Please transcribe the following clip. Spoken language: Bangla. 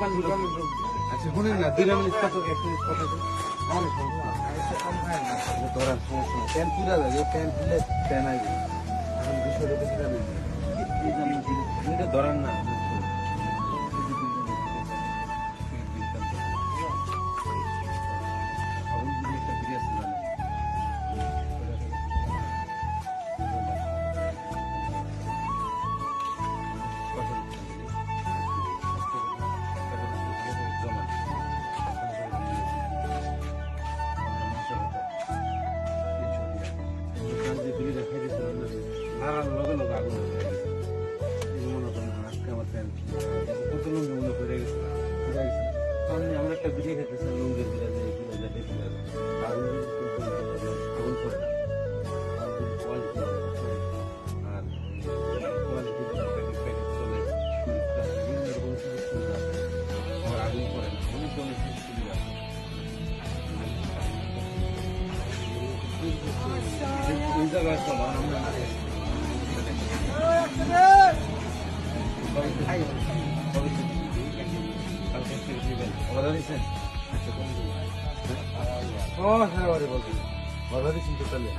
পানগুলো আচ্ছা শুনেন না 2 মিনিট কত একটা কথা অনেক ধরার সমস্যা না প্যান পুরা যাবে প্যান খুলে প্যান আসবে এখন বিষয়টা দেখে যাবে এটা ধরার না আমরা একটা ভিডিও খেতেছি লুঙ্গির আগুন করে না আর কোয়ালিটি চলে আগুন করে না অনেক ধরনের সুবিধা ওই জায়গায় চলো আমরা ও হ্যাঁ বলছি কথা দিচ্ছি তো তাহলে